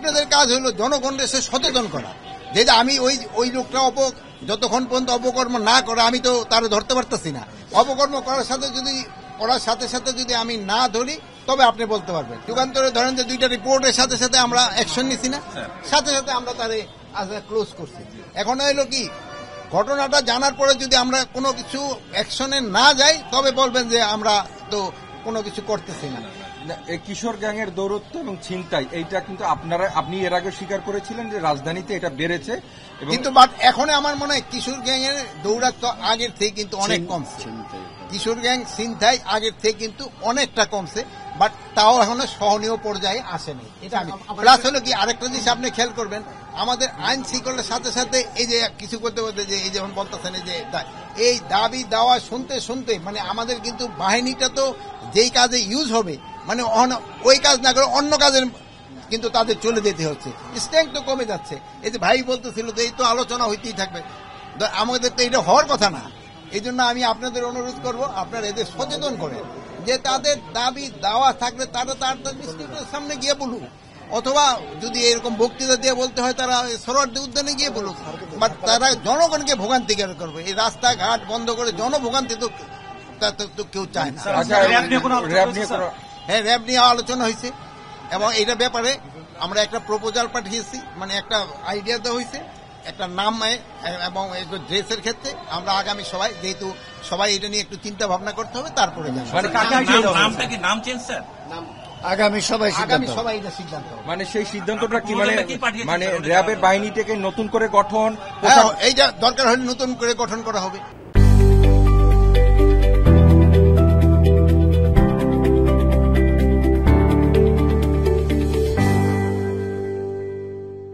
আপনাদের কাজ হলো জনগণকে সচেতন করা, যে আমি ওই লোকটা যতক্ষণ পর্যন্ত অপকর্ম না করে আমি তো তারা ধরতে পারতেছি না। অপকর্ম করার সাথে সাথে যদি আমি না ধরি তবে আপনি বলতে পারবেন। যুগান্তরে ধরেন যে 2টা রিপোর্টের সাথে সাথে আমরা অ্যাকশন নিছি না, সাথে সাথে আমরা তারে ক্লোজ করছি। এখন হলো কি, ঘটনাটা জানার পরে যদি আমরা কোনো কিছু অ্যাকশনে না যাই তবে বলবেন যে আমরা তো কোনো কিছু করতেছি না। কিশোর গ্যাংয়ের দৌরত্ব এবং ছিনতাই এইটা কিন্তু আপনি এর আগে স্বীকার করেছিলেন যে রাজধানীতে এটা বেড়েছে, কিন্তু এখন আমার মনে হয় কিশোর গ্যাংয়ের দৌরাত্ম আগের থেকে কিন্তু অনেক কমছে। কিশোর গ্যাং ছিনতাই আগের থেকে কিন্তু অনেকটা কমছে, বাট তাও এখনো সহনীয় পর্যায়ে আসেনি। এটা আমি প্লাস হলো কি, আরেকটা জিনিস আপনি খেয়াল করবেন, আমাদের আইন শৃঙ্খলার সাথে সাথে এই যে কিছু করতে করতে যে এই যেমন বলতেছেন যে এই দাবি দাওয়া শুনতে শুনতে মানে আমাদের কিন্তু বাহিনীটা তো যেই কাজে ইউজ হবে মানে ওই কাজ না করে অন্য কাজের কিন্তু তাদের চলে যেতে হচ্ছে, স্ট্রেংথ তো কমে যাচ্ছে। এই যে ভাই বলতেছিল যে এই তো আলোচনা হইতেই থাকবে, আমাদের তো এটা হওয়ার কথা না। এই জন্য আমি আপনাদের অনুরোধ করব, আপনারা এদের সচেতন করেন যে তাদের দাবি দাওয়া থাকলে তারা তার ইনস্টিটিউটের সামনে গিয়ে বলুক, অথবা যদি এরকম বক্তৃতা দিয়ে বলতে হয় তারা সরোয়ার্দী উদ্যানে গিয়ে বলুক, বাট তারা জনগণকে ভোগান্তি করবে। এই রাস্তাঘাট বন্ধ করে জনভোগান্তি তো কেউ চায় না। হ্যাঁ, র্যাব নিয়ে আলোচনা হয়েছে এবং এইটার ব্যাপারে আমরা একটা প্রপোজাল পাঠিয়েছি, মানে একটা আইডিয়া দেওয়া হয়েছে, একটা নাম এবং ড্রেসের ক্ষেত্রে আমরা আগামী সবাই, যেহেতু সবাই এটা নিয়ে একটু চিন্তা ভাবনা করতে হবে, তারপরে আগামী সবাই এটা সিদ্ধান্ত, মানে সেই সিদ্ধান্তটা কি মানে র্যাবের বাহিনীটাকে নতুন করে গঠন, এইটা দরকার হলে নতুন করে গঠন করা হবে।